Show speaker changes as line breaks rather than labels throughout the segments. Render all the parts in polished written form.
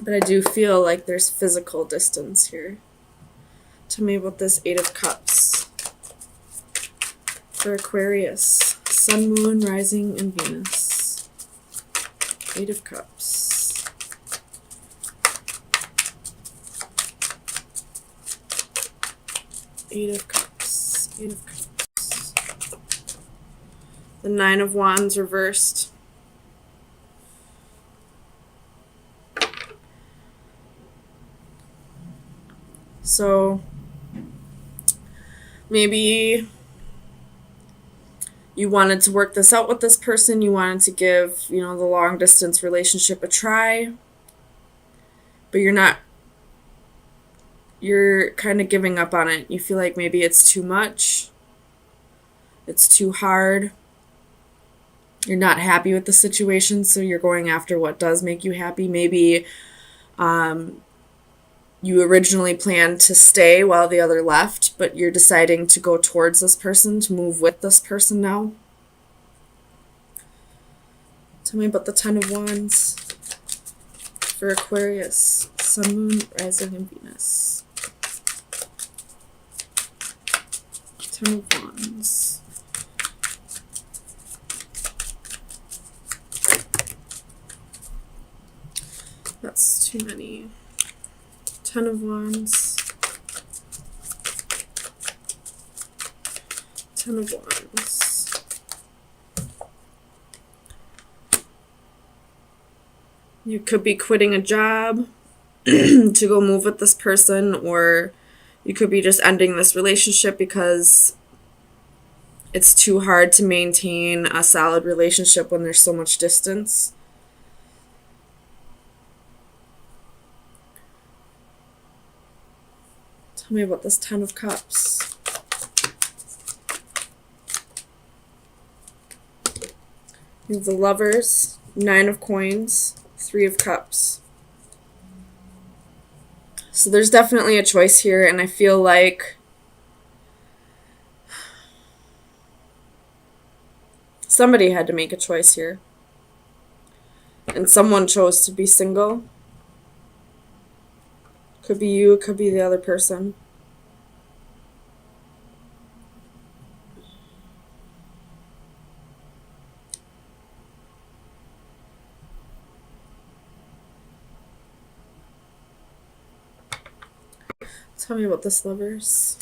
But I do feel like there's physical distance here. Tell me about this Eight of Cups for Aquarius. Sun, Moon, Rising, and Venus. Eight of Cups. Eight of Cups. Eight of Cups. The Nine of Wands reversed. So maybe you wanted to work this out with this person. You wanted to give, the long distance relationship a try. But you're kind of giving up on it. You feel like maybe it's too much. It's too hard. You're not happy with the situation, so you're going after what does make you happy. Maybe you originally planned to stay while the other left, but you're deciding to go towards this person, to move with this person now. Tell me about the Ten of Wands for Aquarius. Sun, Moon, Rising, and Venus. Ten of Wands. That's too many. Ten of Wands. Ten of Wands. You could be quitting a job to go move with this person, or you could be just ending this relationship because it's too hard to maintain a solid relationship when there's so much distance. Tell me about this Ten of Cups. You have the Lovers, Nine of Coins, Three of Cups. So there's definitely a choice here, and I feel like somebody had to make a choice here. And someone chose to be single. Could be you, it could be the other person. Tell me about this, Lovers.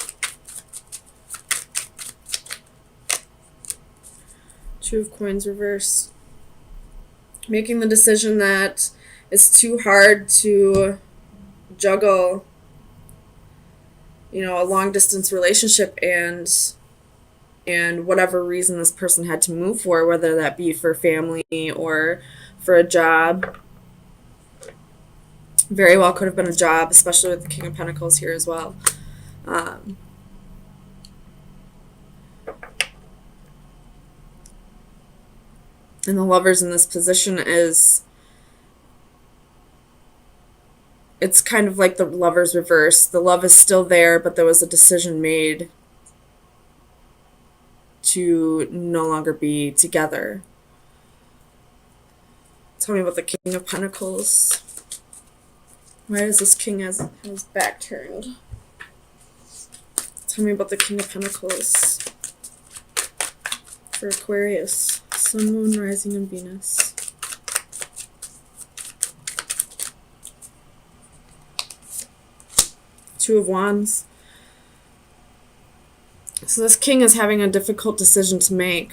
Two of Coins reversed. Making the decision that it's too hard to juggle, a long distance relationship and whatever reason this person had to move for, whether that be for family or for a job. Very well could have been a job, especially with the King of Pentacles here as well. And the Lovers in this position it's kind of like the Lovers reverse. The love is still there, but there was a decision made to no longer be together. Tell me about the King of Pentacles. Why does this king have his back turned? Tell me about the King of Pentacles for Aquarius. Sun, Moon, Rising, and Venus. Two of Wands. So this king is having a difficult decision to make.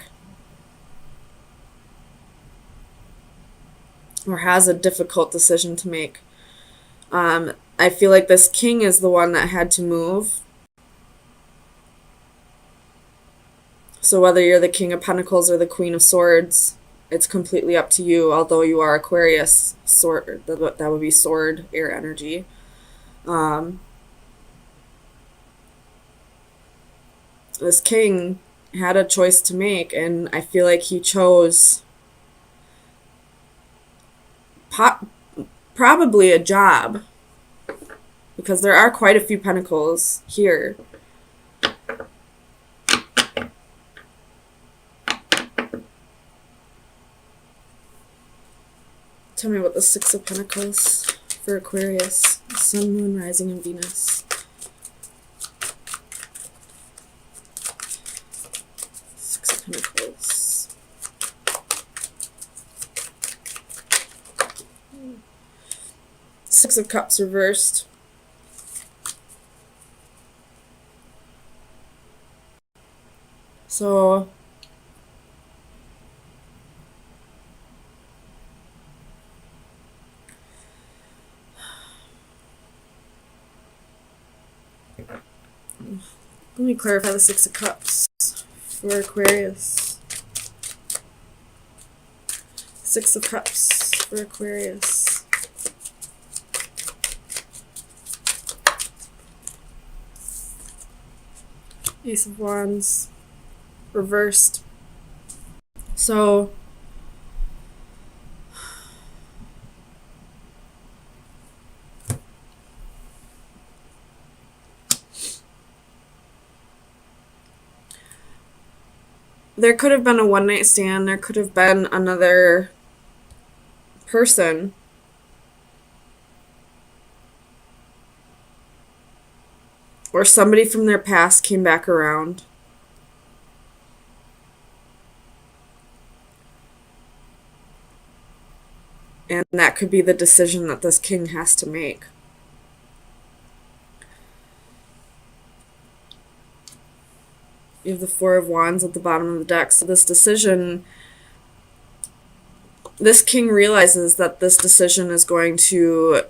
Or has a difficult decision to make. I feel like this king is the one that had to move. So whether you're the King of Pentacles or the Queen of Swords, it's completely up to you. Although you are Aquarius, sword, that would be sword, air energy. This king had a choice to make, and I feel like he chose probably a job, because there are quite a few pentacles here. Tell me about the Six of Pentacles for Aquarius, Sun, Moon, Rising, and Venus. Six of Pentacles. Six of Cups reversed. So let me clarify the Six of Cups for Aquarius. Six of Cups for Aquarius. Ace of Wands reversed. So there could have been a one-night stand. There could have been another person. Or somebody from their past came back around. And that could be the decision that this king has to make. You have the Four of Wands at the bottom of the deck. So this decision, this king realizes that this decision is going to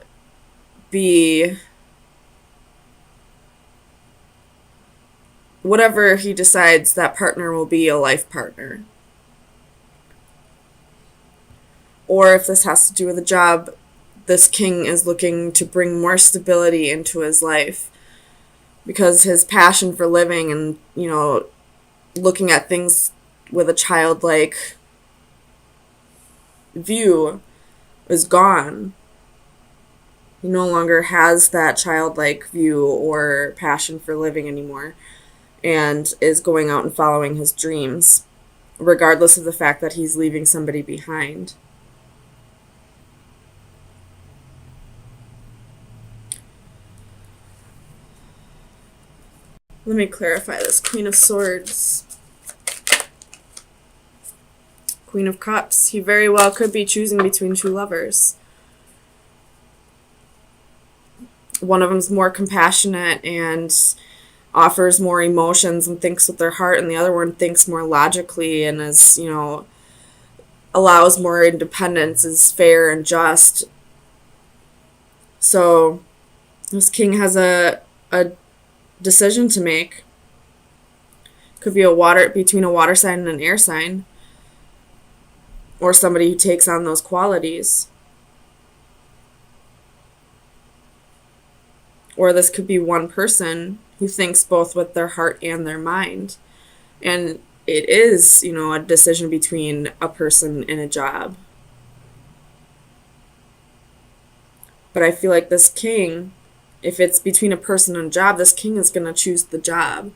be whatever he decides, that partner will be a life partner. Or if this has to do with a job, this king is looking to bring more stability into his life, because his passion for living and, you know, looking at things with a childlike view is gone. He no longer has that childlike view or passion for living anymore, and is going out and following his dreams, regardless of the fact that he's leaving somebody behind. Let me clarify this. Queen of Swords. Queen of Cups. He very well could be choosing between two lovers. One of them's more compassionate and offers more emotions and thinks with their heart, and the other one thinks more logically and is, you know, allows more independence, is fair and just. So this king has a decision to make. Could be between a water sign and an air sign, or somebody who takes on those qualities. Or this could be one person who thinks both with their heart and their mind. And it is, you know, a decision between a person and a job. But I feel like this king, if it's between a person and a job, this king is going to choose the job.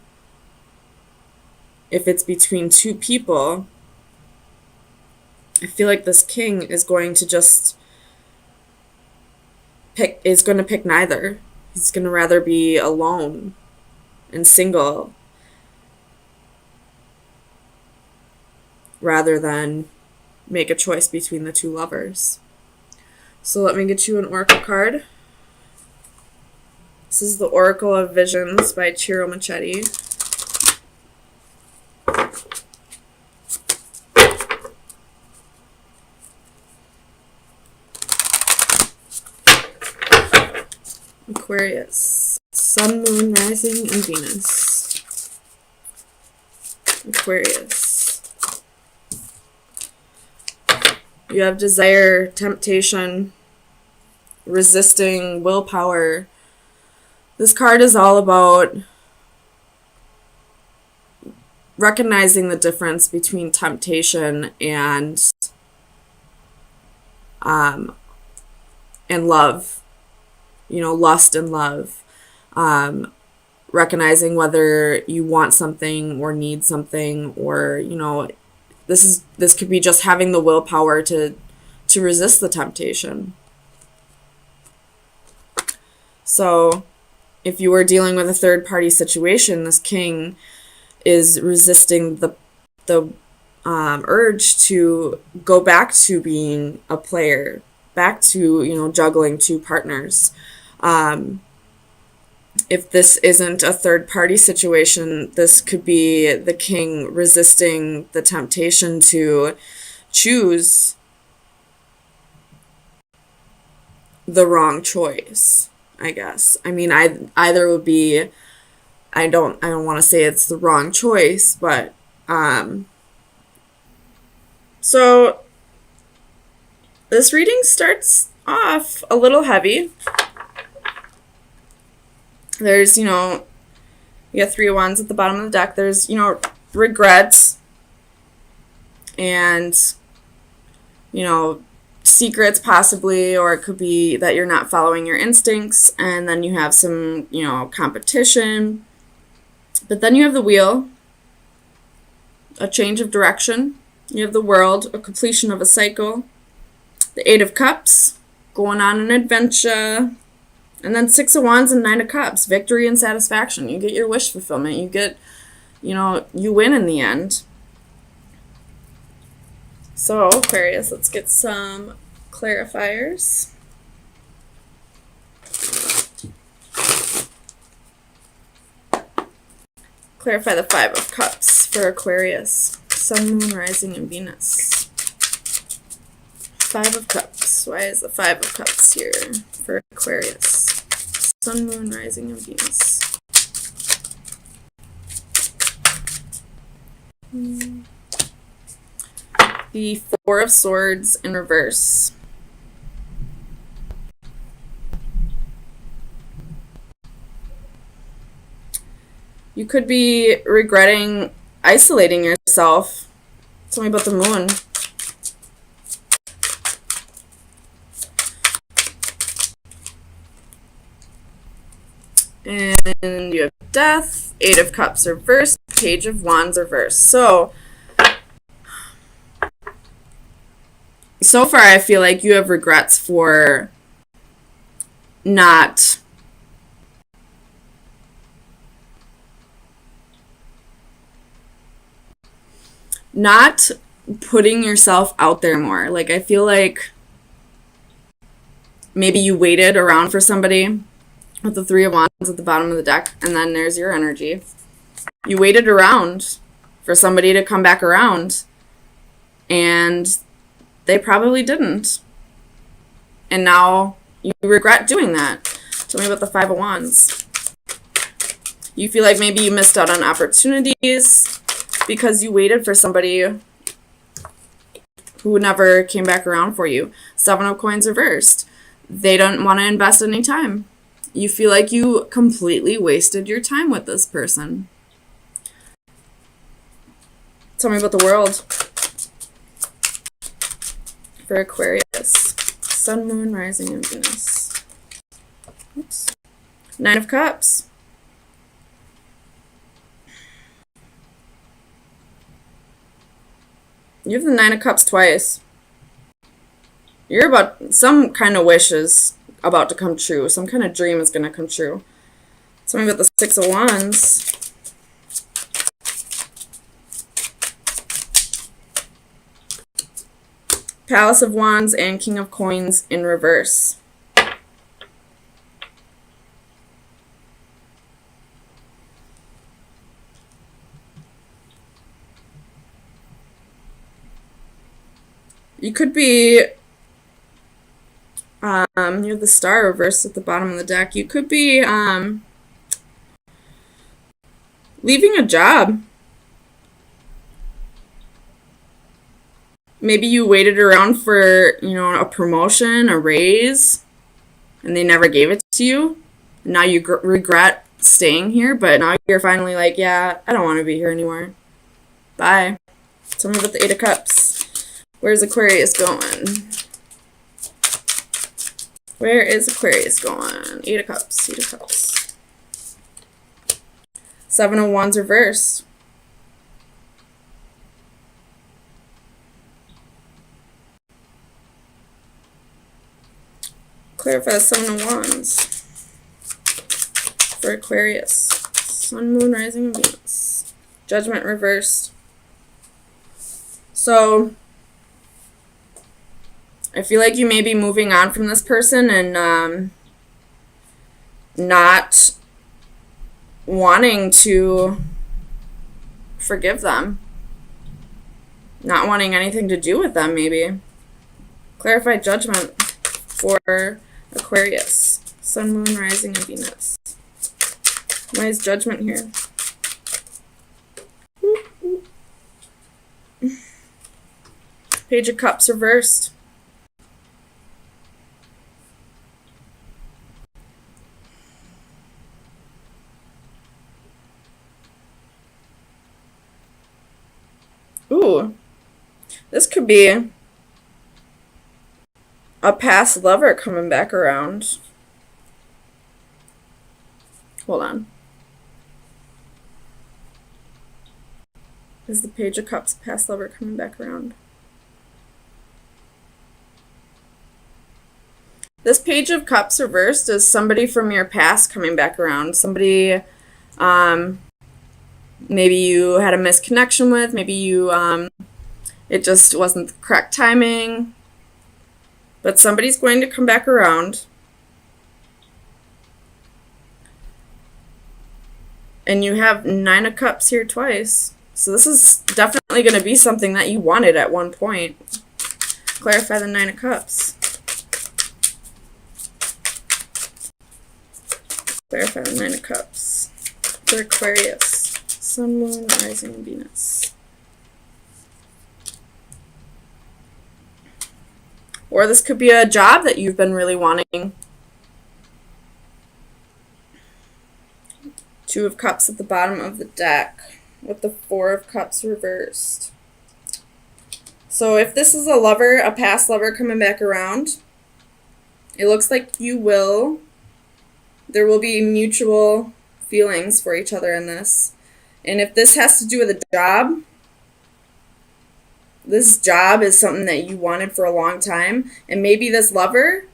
If it's between two people, I feel like this king is going to just pick neither. He's going to rather be alone and single rather than make a choice between the two lovers. So let me get you an oracle card. This is the Oracle of Visions by Ciro Machete. Aquarius. Sun, Moon, Rising, and Venus. Aquarius. You have desire, temptation, resisting, willpower. This card is all about recognizing the difference between temptation and love. You know, lust and love. Recognizing whether you want something or need something, or, you know, this could be just having the willpower to resist the temptation. So if you were dealing with a third party situation, this king is resisting the urge to go back to being a player, back to, juggling two partners. If this isn't a third party situation, this could be the king resisting the temptation to choose the wrong choice, I guess. I mean, either would be, I don't want to say it's the wrong choice, but so this reading starts off a little heavy. There's, you have 3 of Wands at the bottom of the deck. There's, regrets and, secrets possibly, or it could be that you're not following your instincts, and then you have some, competition. But then you have the Wheel, a change of direction. You have the World, a completion of a cycle. The 8 of Cups, going on an adventure. And then 6 of Wands and 9 of Cups, victory and satisfaction. You get your wish fulfillment. You get, you win in the end. So, Aquarius, let's get some clarifiers. Clarify the 5 of Cups for Aquarius. Sun, Moon, Rising, and Venus. 5 of Cups. Why is the 5 of Cups here for Aquarius? Sun, Moon, Rising, and Venus. The 4 of Swords in reverse. You could be regretting isolating yourself. Tell me about the Moon. And you have Death, 8 of Cups reversed, Page of Wands reversed. So far I feel like you have regrets for not putting yourself out there more. Like, I feel like maybe you waited around for somebody with the 3 of Wands at the bottom of the deck, and then there's your energy. You waited around for somebody to come back around, and they probably didn't. And now you regret doing that. Tell me about the 5 of Wands. You feel like maybe you missed out on opportunities because you waited for somebody who never came back around for you. 7 of Coins reversed. They don't want to invest any time. You feel like you completely wasted your time with this person. Tell me about the World for Aquarius. Sun, Moon, Rising, and Venus. Oops. 9 of Cups. You have the 9 of Cups twice. You're about, some kind of wish is about to come true. Some kind of dream is going to come true. Tell me about the 6 of Wands. Palace of Wands and King of Coins in reverse. You could be, you have the Star reversed at the bottom of the deck. You could be leaving a job. Maybe you waited around for, a promotion, a raise, and they never gave it to you. And now you regret staying here, but now you're finally like, yeah, I don't want to be here anymore. Bye. Tell me about the 8 of Cups. Where's Aquarius going? Where is Aquarius going? 8 of Cups, 8 of Cups. 7 of Wands reversed. Clarify the 7 of Wands. for Aquarius. Sun, Moon, Rising, and Venus. Judgment reversed. So I feel like you may be moving on from this person and not wanting to forgive them. Not wanting anything to do with them, maybe. Clarified judgment for Aquarius. Sun, Moon, Rising, and Venus. Why is judgment here? Page of Cups reversed. Ooh. This could be a past lover coming back around. Hold on. Is the Page of Cups past lover coming back around? This Page of Cups reversed is somebody from your past coming back around. Somebody maybe you had a misconnection with. Maybe you it just wasn't the correct timing. But somebody's going to come back around. And you have 9 of Cups here twice. So this is definitely going to be something that you wanted at one point. Clarify the 9 of Cups. Clarify the 9 of Cups for Aquarius. Sun, Moon, Rising, and Venus. Or this could be a job that you've been really wanting. 2 of Cups at the bottom of the deck with the 4 of Cups reversed. So if this is a lover, a past lover coming back around, it looks like there will be mutual feelings for each other in this. And if this has to do with a job, this job is something that you wanted for a long time. And maybe this lover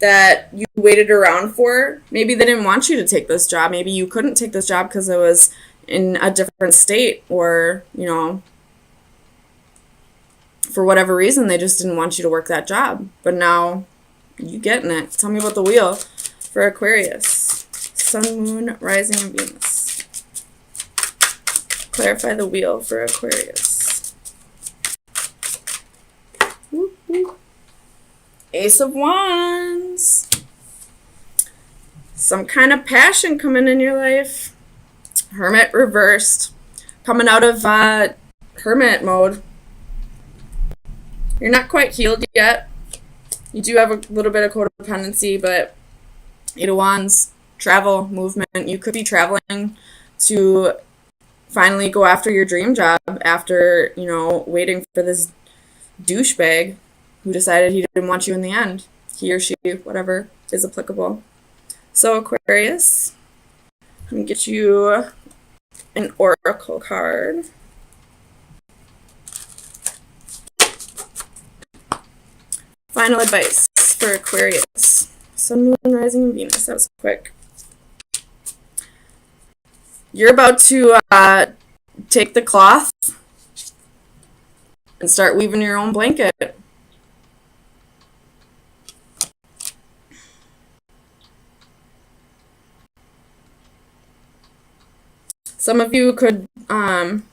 that you waited around for, maybe they didn't want you to take this job. Maybe you couldn't take this job because it was in a different state, or, for whatever reason, they just didn't want you to work that job. But now you getting it. Tell me about the wheel for Aquarius. Sun, Moon, Rising, and Venus. Clarify the wheel for Aquarius. Whoop, whoop. Ace of Wands. Some kind of passion coming in your life. Hermit reversed. Coming out of hermit mode. You're not quite healed yet. You do have a little bit of codependency, but 8 of Wands, travel, movement. You could be traveling to finally go after your dream job after, waiting for this douchebag who decided he didn't want you in the end. He or she, whatever is applicable. So Aquarius, I'm going to get you an oracle card. Final advice for Aquarius. Sun, Moon, Rising, and Venus. That was quick. You're about to take the cloth and start weaving your own blanket. Some of you could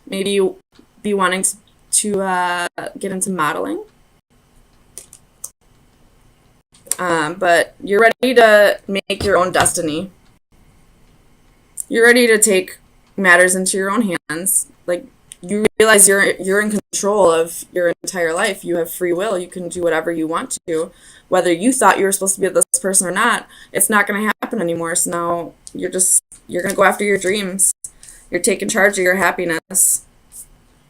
maybe be wanting to get into modeling. But you're ready to make your own destiny. You're ready to take matters into your own hands. Like, you realize you're in control of your entire life. You have free will. You can do whatever you want to. Whether you thought you were supposed to be with this person or not, it's not going to happen anymore. So now you're going to go after your dreams. You're taking charge of your happiness.